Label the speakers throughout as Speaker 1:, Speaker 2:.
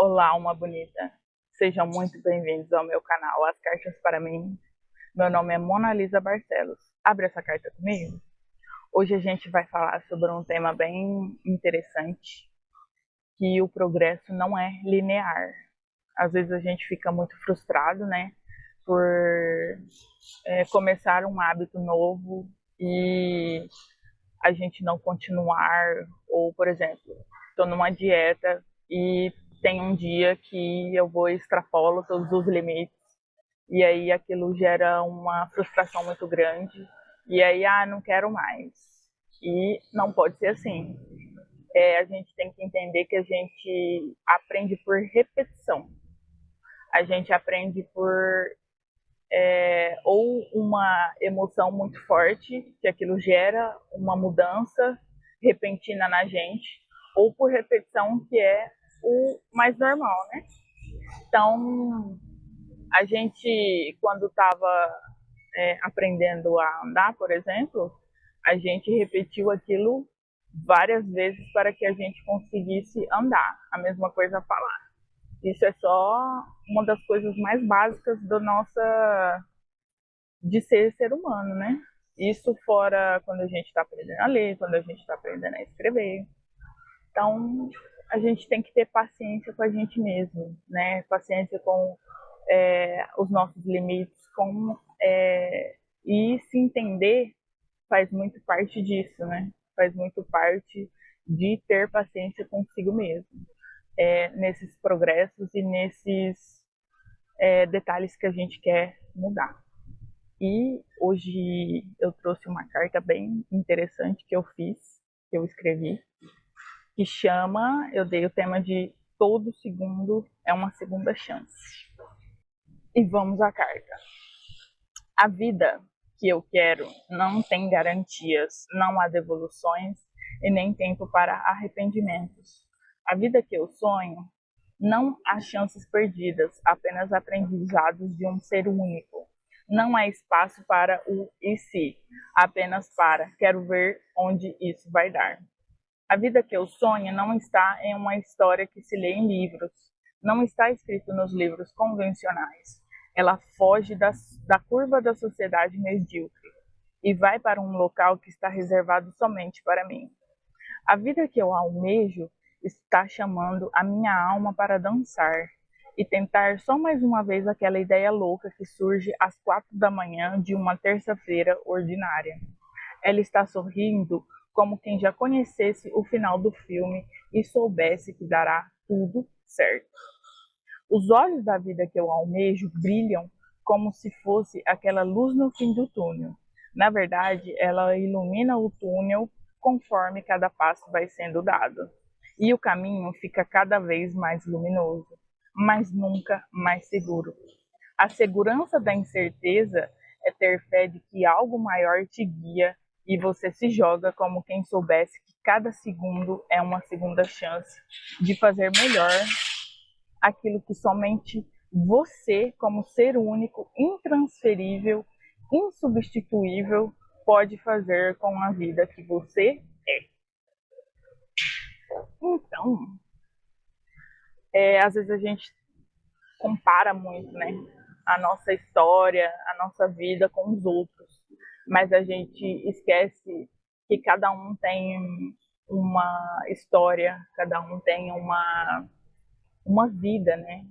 Speaker 1: Olá, alma bonita. Sejam muito bem-vindos ao meu canal As Cartas para mim. Meu nome é Mona Lisa Barcelos. Abre essa carta comigo. Hoje a gente vai falar sobre um tema bem interessante, que o progresso não é linear. Às vezes a gente fica muito frustrado, né, por começar um hábito novo e a gente não continuar, ou, por exemplo, estou numa dieta e tem um dia que eu vou e extrapolo todos os limites, e aí aquilo gera uma frustração muito grande, e aí, não quero mais. E não pode ser assim. A gente tem que entender que a gente aprende por repetição. A gente aprende por ou uma emoção muito forte, que aquilo gera uma mudança repentina na gente, ou por repetição, que é o mais normal, né? Então, a gente, quando estava aprendendo a andar, por exemplo, a gente repetiu aquilo várias vezes para que a gente conseguisse andar. A mesma coisa falar. Isso é só uma das coisas mais básicas do nossa de ser humano, né? Isso fora quando a gente está aprendendo a ler, quando a gente está aprendendo a escrever. Então, a gente tem que ter paciência com a gente mesmo, né? Paciência com os nossos limites, e se entender faz muito parte disso, né? Faz muito parte de ter paciência consigo mesmo, nesses progressos e nesses detalhes que a gente quer mudar. E hoje eu trouxe uma carta bem interessante que eu fiz, que eu escrevi, que chama, eu dei o tema de todo segundo é uma segunda chance. E vamos à carta. A vida que eu quero não tem garantias, não há devoluções e nem tempo para arrependimentos. A vida que eu sonho não há chances perdidas, apenas aprendizados de um ser único. Não há espaço para o e se, apenas para quero ver onde isso vai dar. A vida que eu sonho não está em uma história que se lê em livros, não está escrito nos livros convencionais. Ela foge da curva da sociedade medíocre e vai para um local que está reservado somente para mim. A vida que eu almejo está chamando a minha alma para dançar e tentar só mais uma vez aquela ideia louca que surge às 4 da manhã de uma terça-feira ordinária. Ela está sorrindo como quem já conhecesse o final do filme e soubesse que dará tudo certo. Os olhos da vida que eu almejo brilham como se fosse aquela luz no fim do túnel. Na verdade, ela ilumina o túnel conforme cada passo vai sendo dado. E o caminho fica cada vez mais luminoso, mas nunca mais seguro. A segurança da incerteza é ter fé de que algo maior te guia e você se joga como quem soubesse que cada segundo é uma segunda chance de fazer melhor aquilo que somente você, como ser único, intransferível, insubstituível, pode fazer com a vida que você é. Então, às vezes a gente compara muito, né? A nossa história, a nossa vida com os outros, mas a gente esquece que cada um tem uma história, cada um tem uma vida, né?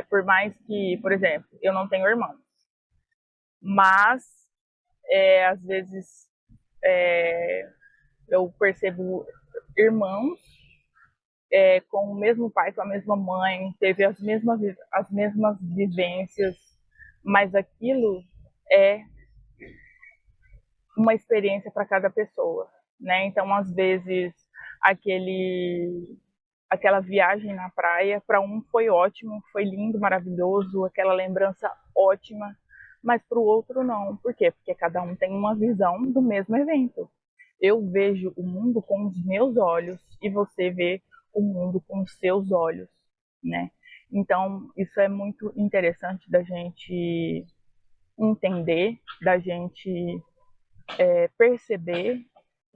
Speaker 1: Por mais que, por exemplo, eu não tenho irmãos, mas às vezes eu percebo irmãos com o mesmo pai, com a mesma mãe, teve as mesmas vivências, mas aquilo é uma experiência para cada pessoa, né? Então, às vezes, aquela viagem na praia, para um foi ótimo, foi lindo, maravilhoso, aquela lembrança ótima, mas para o outro não. Por quê? Porque cada um tem uma visão do mesmo evento. Eu vejo o mundo com os meus olhos e você vê o mundo com os seus olhos, né? Então, isso é muito interessante da gente entender, da gente perceber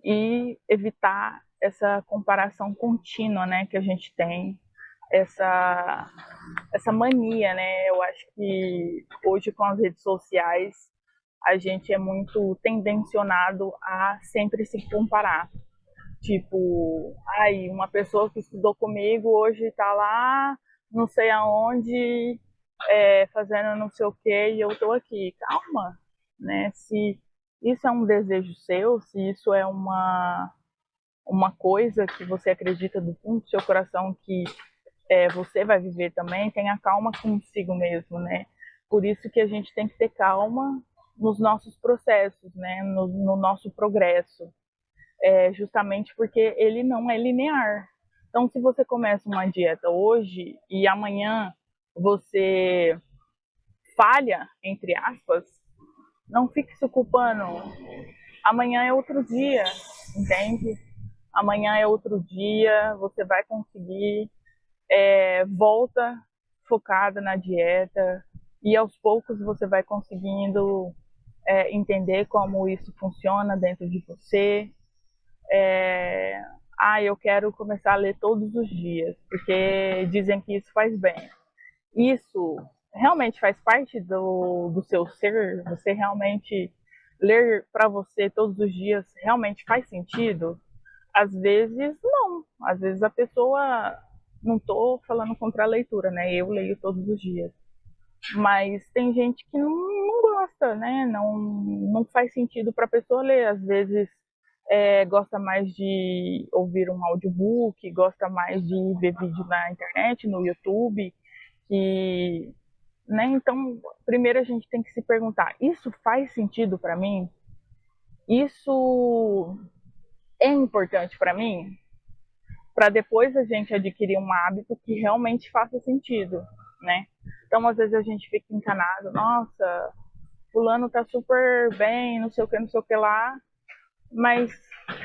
Speaker 1: e evitar essa comparação contínua, né, que a gente tem essa, essa mania, né? Eu acho que hoje com as redes sociais a gente é muito tendencionado a sempre se comparar. Tipo, ai, uma pessoa que estudou comigo hoje tá lá, não sei aonde, fazendo não sei o que, e eu tô aqui. Calma, né? Se isso é um desejo seu, se isso é uma coisa que você acredita do fundo do seu coração que você vai viver também, tenha calma consigo mesmo, né? Por isso que a gente tem que ter calma nos nossos processos, né? No nosso progresso, justamente porque ele não é linear. Então, se você começa uma dieta hoje e amanhã você falha, entre aspas, não fique se culpando. Amanhã é outro dia, entende? Amanhã é outro dia, você vai conseguir, volta focada na dieta e aos poucos você vai conseguindo entender como isso funciona dentro de você. Eu quero começar a ler todos os dias, porque dizem que isso faz bem. Isso realmente faz parte do seu ser? Você realmente ler para você todos os dias realmente faz sentido? Às vezes não. Às vezes a pessoa, não estou falando contra a leitura, né? Eu leio todos os dias. Mas tem gente que não gosta, né? Não faz sentido para a pessoa ler. Às vezes gosta mais de ouvir um audiobook, gosta mais de ver vídeo na internet, no YouTube. E, né? Então, primeiro a gente tem que se perguntar: isso faz sentido para mim? Isso é importante para mim? Para depois a gente adquirir um hábito que realmente faça sentido, né? Então, às vezes a gente fica encanado, nossa, fulano tá super bem, não sei o que, não sei o que lá, mas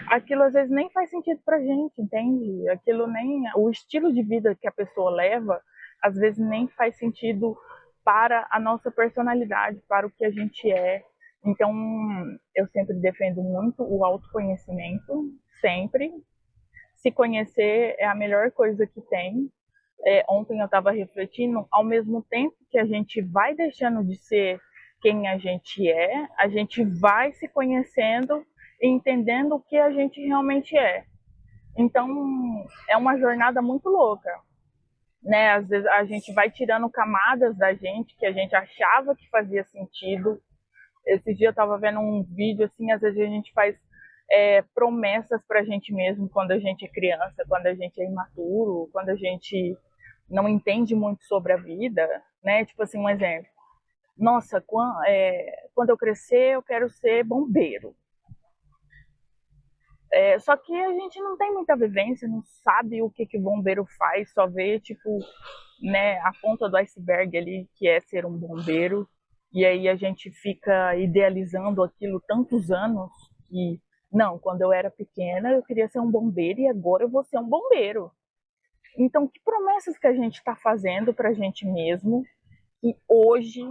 Speaker 1: aquilo às vezes nem faz sentido pra gente, entende? Aquilo nem, o estilo de vida que a pessoa leva, às vezes nem faz sentido para a nossa personalidade, para o que a gente é. Então, eu sempre defendo muito o autoconhecimento, sempre. Se conhecer é a melhor coisa que tem. Ontem eu estava refletindo, ao mesmo tempo que a gente vai deixando de ser quem a gente vai se conhecendo e entendendo o que a gente realmente é. Então, é uma jornada muito louca, né? Às vezes a gente vai tirando camadas da gente que a gente achava que fazia sentido. Esse dia eu estava vendo um vídeo assim, às vezes a gente faz promessas para a gente mesmo quando a gente é criança, quando a gente é imaturo, quando a gente não entende muito sobre a vida, né? Tipo assim, um exemplo. Nossa, quando eu crescer eu quero ser bombeiro. Só que a gente não tem muita vivência, não sabe o que que bombeiro faz, só vê, tipo, né, a ponta do iceberg ali, que é ser um bombeiro. E aí a gente fica idealizando aquilo tantos anos que, não, quando eu era pequena eu queria ser um bombeiro e agora eu vou ser um bombeiro. Então, que promessas que a gente está fazendo para a gente mesmo que hoje,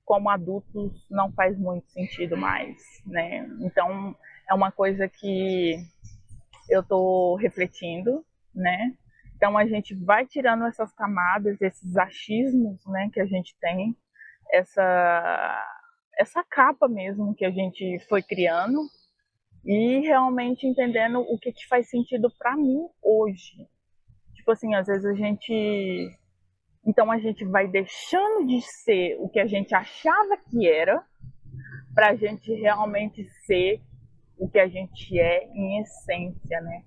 Speaker 1: como adultos, não faz muito sentido mais, né? Então, é uma coisa que eu estou refletindo, né? Então, a gente vai tirando essas camadas, esses achismos, né, que a gente tem, essa capa mesmo que a gente foi criando e realmente entendendo o que faz sentido para mim hoje. Tipo assim, às vezes a gente vai deixando de ser o que a gente achava que era para a gente realmente ser o que a gente é em essência, né?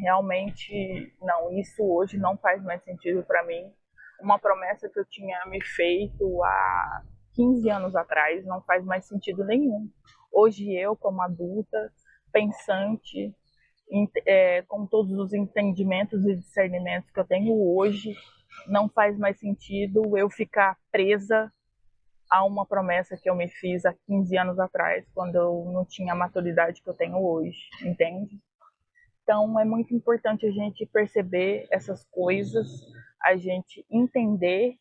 Speaker 1: Realmente, não, isso hoje não faz mais sentido para mim. Uma promessa que eu tinha me feito há 15 anos atrás não faz mais sentido nenhum. Hoje eu, como adulta, pensante, com todos os entendimentos e discernimentos que eu tenho hoje, não faz mais sentido eu ficar presa a uma promessa que eu me fiz há 15 anos atrás, quando eu não tinha a maturidade que eu tenho hoje, entende? Então é muito importante a gente perceber essas coisas, a gente entender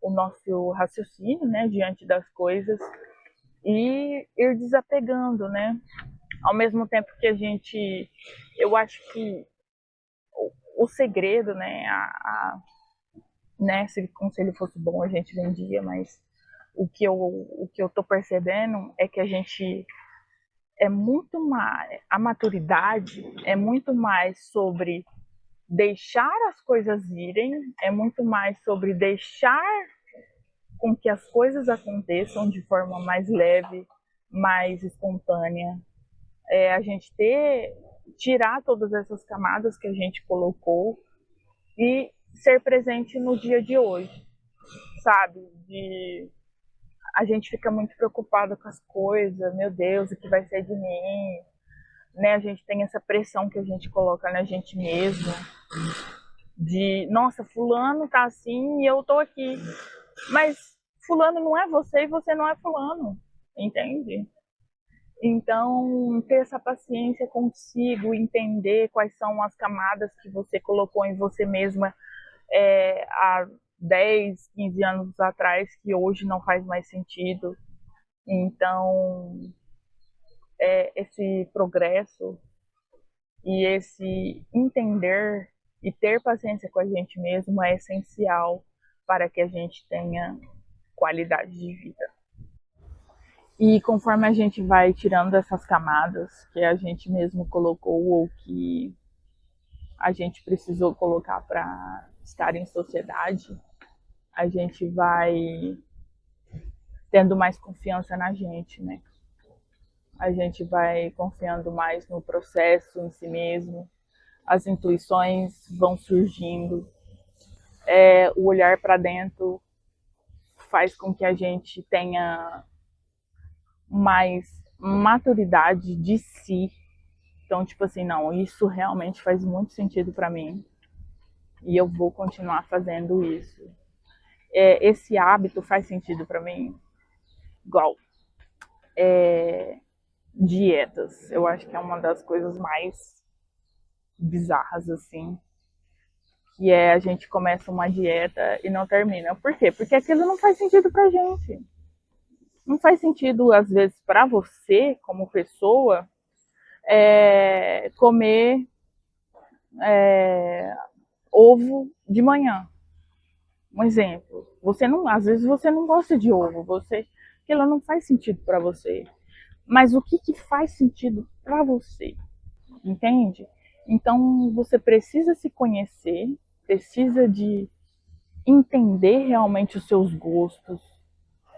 Speaker 1: o nosso raciocínio, né, diante das coisas e ir desapegando, né? Ao mesmo tempo que eu acho que o segredo, né, né, se o conselho fosse bom a gente vendia, mas o que eu tô percebendo é que a gente é muito mais, a maturidade é muito mais sobre deixar as coisas irem, é muito mais sobre deixar com que as coisas aconteçam de forma mais leve, mais espontânea. A gente tirar todas essas camadas que a gente colocou e ser presente no dia de hoje, sabe? A gente fica muito preocupado com as coisas, meu Deus, o que vai ser de mim, né? A gente tem essa pressão que a gente coloca na gente mesmo, de, nossa, fulano tá assim e eu tô aqui. Mas fulano não é você e você não é fulano, entende? Então, ter essa paciência consigo, entender quais são as camadas que você colocou em você mesma há 10, 15 anos atrás, que hoje não faz mais sentido. Então, esse progresso e esse entender e ter paciência com a gente mesmo é essencial para que a gente tenha qualidade de vida. E conforme a gente vai tirando essas camadas que a gente mesmo colocou ou que a gente precisou colocar para estar em sociedade, a gente vai tendo mais confiança na gente, né? A gente vai confiando mais no processo em si mesmo, as intuições vão surgindo, o olhar para dentro faz com que a gente tenha mais maturidade de si. Então, tipo assim, não, isso realmente faz muito sentido para mim e eu vou continuar fazendo isso. Esse hábito faz sentido para mim, igual dietas. Eu acho que é uma das coisas mais bizarras, assim, que a gente começa uma dieta e não termina. Por quê? Porque aquilo não faz sentido pra gente. Não faz sentido, às vezes, para você, como pessoa, comer ovo de manhã. Um exemplo. Às vezes você não gosta de ovo, aquilo não faz sentido para você. Mas o que faz sentido para você? Entende? Então você precisa se conhecer, precisa de entender realmente os seus gostos,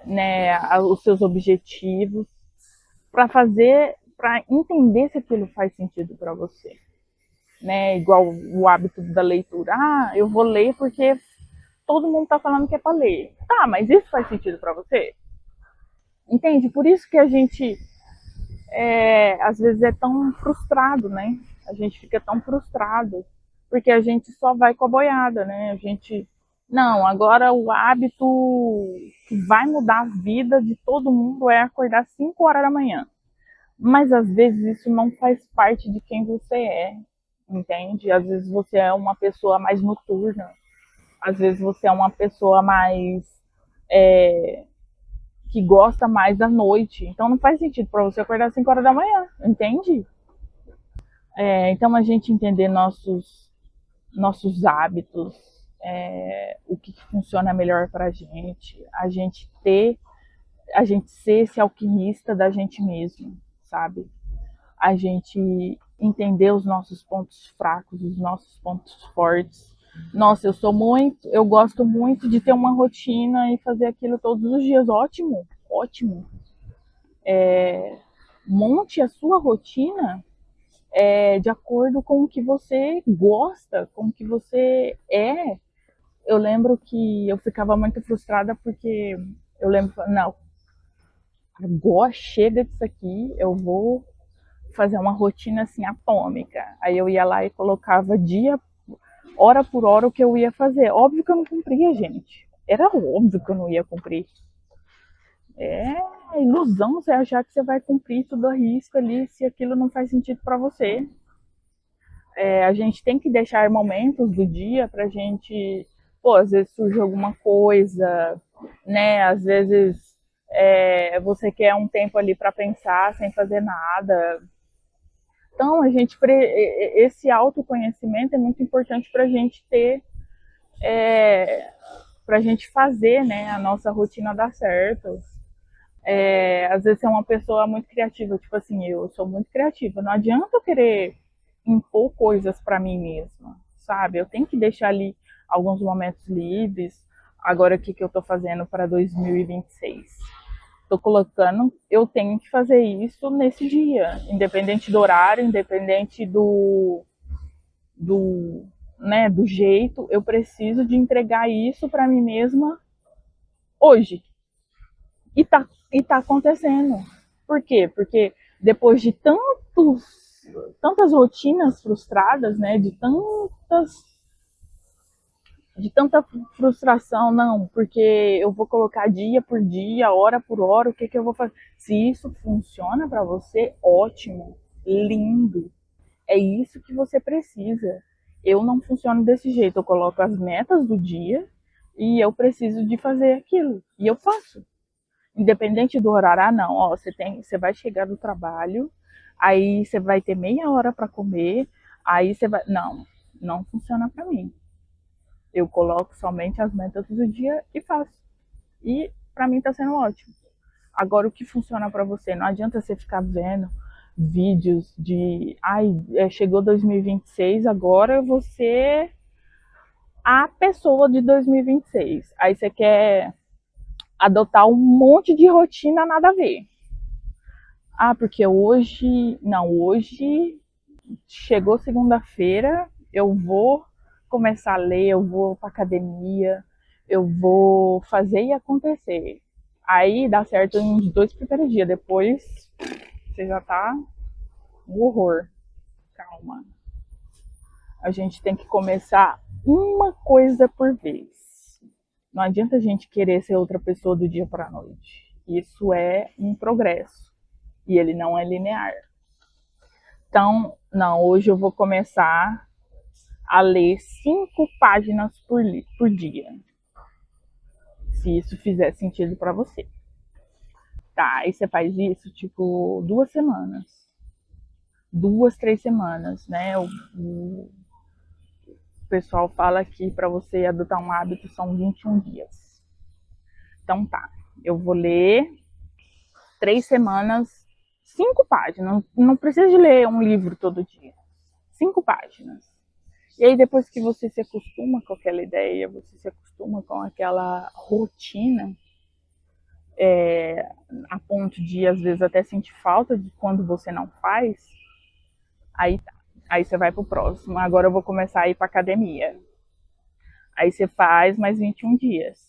Speaker 1: né, os seus objetivos, para entender se aquilo faz sentido para você, né? Igual o hábito da leitura. Ah, eu vou ler porque todo mundo tá falando que é para ler. Tá, mas isso faz sentido para você? Entende? Por isso que a gente às vezes é tão frustrado, né? A gente fica tão frustrado porque a gente só vai com a boiada, né? A gente não, agora o hábito que vai mudar a vida de todo mundo é acordar 5 horas da manhã. Mas às vezes isso não faz parte de quem você é, entende? Às vezes você é uma pessoa mais noturna, às vezes você é uma pessoa mais que gosta mais da noite. Então não faz sentido para você acordar às 5 horas da manhã, entende? Então a gente entender nossos hábitos, o que funciona melhor para a gente ser esse alquimista da gente mesmo, sabe? A gente entender os nossos pontos fracos, os nossos pontos fortes. Nossa, eu gosto muito de ter uma rotina e fazer aquilo todos os dias. Ótimo, ótimo. Monte a sua rotina de acordo com o que você gosta, com o que você é. Eu lembro que eu ficava muito frustrada porque eu lembro, não, agora chega disso aqui, eu vou fazer uma rotina assim atômica. Aí eu ia lá e colocava hora por hora o que eu ia fazer. Óbvio que eu não cumpria, gente. Era óbvio que eu não ia cumprir. É ilusão você achar que você vai cumprir tudo a risco ali se aquilo não faz sentido para você. A gente tem que deixar momentos do dia pra gente, pô, às vezes surge alguma coisa, né? Às vezes você quer um tempo ali para pensar sem fazer nada. Então, esse autoconhecimento é muito importante para a gente ter, para a gente fazer, né, a nossa rotina dar certo. Às vezes é uma pessoa muito criativa, tipo assim, eu sou muito criativa, não adianta eu querer impor coisas para mim mesma, sabe? Eu tenho que deixar ali alguns momentos livres. Agora, o que eu estou fazendo para 2026? Estou colocando, eu tenho que fazer isso nesse dia, independente do horário, independente do, né, do jeito, eu preciso de entregar isso para mim mesma hoje. E tá acontecendo. Por quê? Porque depois de tantas rotinas frustradas, né, de tanta frustração, não, porque eu vou colocar dia por dia, hora por hora, o que eu vou fazer? Se isso funciona para você, ótimo, lindo. É isso que você precisa. Eu não funciono desse jeito, eu coloco as metas do dia e eu preciso de fazer aquilo, e eu faço. Independente do horário, não, ó, você vai chegar do trabalho, aí você vai ter meia hora para comer, aí você vai, não funciona para mim. Eu coloco somente as metas do dia e faço. E para mim tá sendo ótimo. Agora, o que funciona para você? Não adianta você ficar vendo vídeos de, chegou 2026, agora você a pessoa de 2026. Aí você quer adotar um monte de rotina nada a ver. Porque hoje chegou segunda-feira, eu vou começar a ler, eu vou pra academia, eu vou fazer e acontecer. Aí dá certo nos 2 primeiros dias, depois você já tá um horror. Calma. A gente tem que começar uma coisa por vez. Não adianta a gente querer ser outra pessoa do dia para a noite. Isso é um progresso e ele não é linear. Então, não, hoje eu vou começar a ler 5 páginas por dia. Se isso fizer sentido para você. Tá, aí você faz isso, tipo, 2 semanas. 2, 3 semanas, né? O pessoal fala que para você adotar um hábito são 21 dias. Então tá, eu vou ler 3 semanas, 5 páginas. Não precisa de ler um livro todo dia. 5 páginas. E aí depois que você se acostuma com aquela ideia, você se acostuma com aquela rotina, a ponto de às vezes até sentir falta de quando você não faz, aí tá. Aí você vai pro próximo. Agora eu vou começar a ir pra academia. Aí você faz mais 21 dias.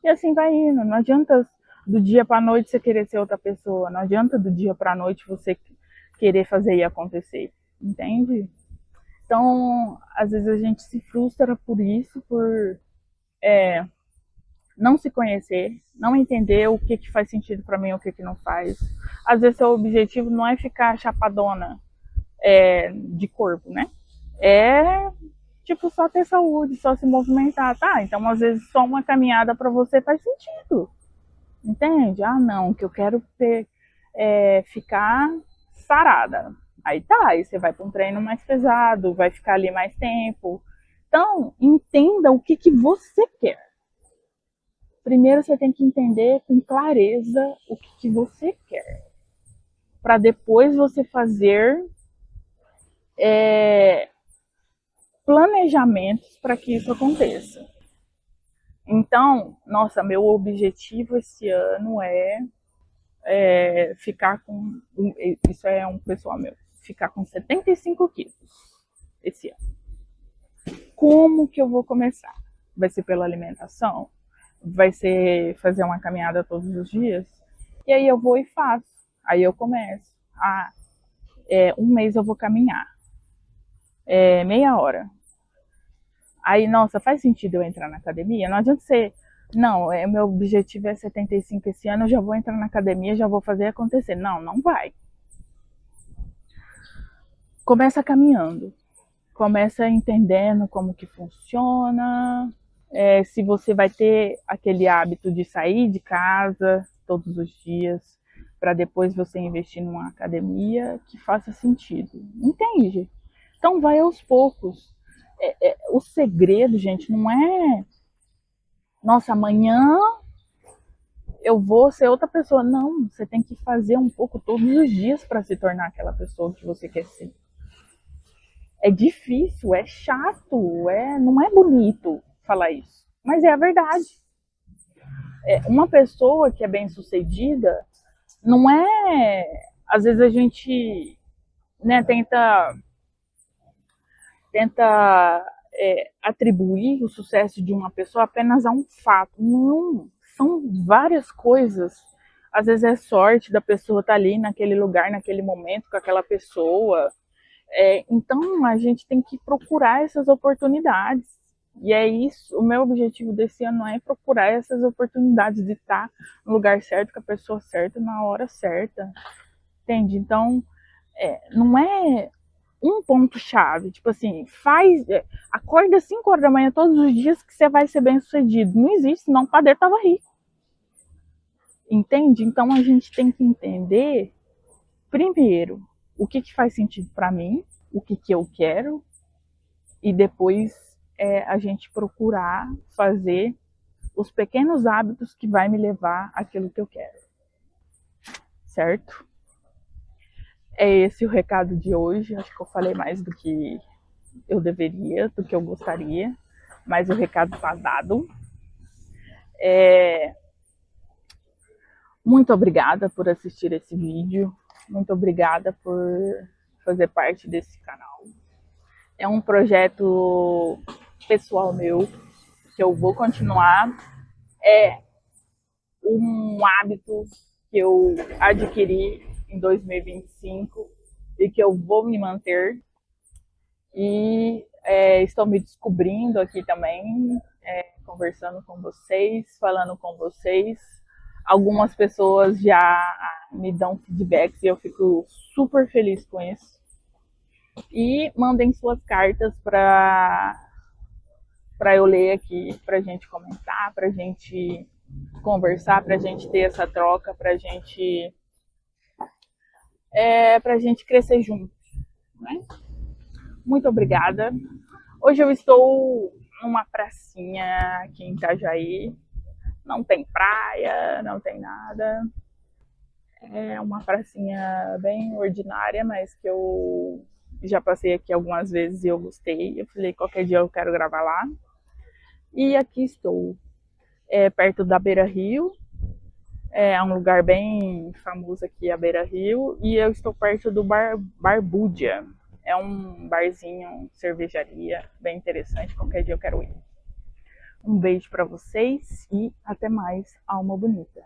Speaker 1: E assim vai indo. Não adianta do dia pra noite você querer ser outra pessoa. Não adianta do dia pra noite você querer fazer e acontecer. Entende? Então, às vezes a gente se frustra por isso, por não se conhecer, não entender o que faz sentido para mim e o que não faz. Às vezes seu objetivo não é ficar chapadona de corpo, né? É tipo só ter saúde, só se movimentar, tá? Então às vezes só uma caminhada para você faz sentido, entende? Não, que eu quero ficar sarada. Aí tá, aí você vai para um treino mais pesado, vai ficar ali mais tempo. Então, entenda o que você quer. Primeiro você tem que entender com clareza o que você quer. Para depois você fazer planejamentos para que isso aconteça. Então, nossa, meu objetivo esse ano é ficar com. Isso é um pessoal meu. Ficar com 75 quilos esse ano. Como que eu vou começar? Vai ser pela alimentação? Vai ser fazer uma caminhada todos os dias? E aí eu vou e faço. Aí eu começo. Um mês eu vou caminhar. Meia hora. Aí, nossa, faz sentido eu entrar na academia? Não adianta ser. Não, meu objetivo é 75 esse ano, eu já vou entrar na academia, já vou fazer acontecer. Não vai. Começa caminhando. Começa entendendo como que funciona. Se você vai ter aquele hábito de sair de casa todos os dias, para depois você investir numa academia que faça sentido. Entende? Então vai aos poucos. O segredo, gente, não é nossa, amanhã eu vou ser outra pessoa. Não, você tem que fazer um pouco todos os dias para se tornar aquela pessoa que você quer ser. É difícil, é chato, não é bonito falar isso, mas é a verdade. Uma pessoa que é bem sucedida não é. Às vezes a gente, né, tenta atribuir o sucesso de uma pessoa apenas a um fato. Não, são várias coisas. Às vezes é sorte da pessoa estar ali naquele lugar, naquele momento com aquela pessoa. Então a gente tem que procurar essas oportunidades. E é isso, o meu objetivo desse ano é procurar essas oportunidades de estar no lugar certo, com a pessoa certa, na hora certa. Entende? Então, não é um ponto-chave. Tipo assim, acorda às 5 horas da manhã todos os dias que você vai ser bem sucedido. Não existe, senão o padeiro tava rico. Entende? Então a gente tem que entender, primeiro, o que faz sentido para mim, o que eu quero, e depois a gente procurar fazer os pequenos hábitos que vai me levar àquilo que eu quero. Certo? É esse o recado de hoje. Acho que eu falei mais do que eu deveria, do que eu gostaria, mas o recado está dado. Muito obrigada por assistir esse vídeo, muito obrigada por fazer parte desse canal. É um projeto pessoal meu, que eu vou continuar. É um hábito que eu adquiri em 2025 e que eu vou me manter. E estou me descobrindo aqui também, conversando com vocês, falando com vocês. Algumas pessoas já me dão feedbacks e eu fico super feliz com isso. E mandem suas cartas para eu ler aqui, para a gente comentar, para a gente conversar, para a gente ter essa troca, para a gente crescer juntos, né? Muito obrigada. Hoje eu estou numa pracinha aqui em Itajaí. Não tem praia, não tem nada. É uma pracinha bem ordinária, mas que eu já passei aqui algumas vezes e eu gostei. Eu falei, qualquer dia eu quero gravar lá. E aqui estou, perto da Beira Rio. É um lugar bem famoso aqui, a Beira Rio. E eu estou perto do Bar Búdia. É um barzinho, cervejaria, bem interessante. Qualquer dia eu quero ir. Um beijo para vocês e até mais, alma bonita.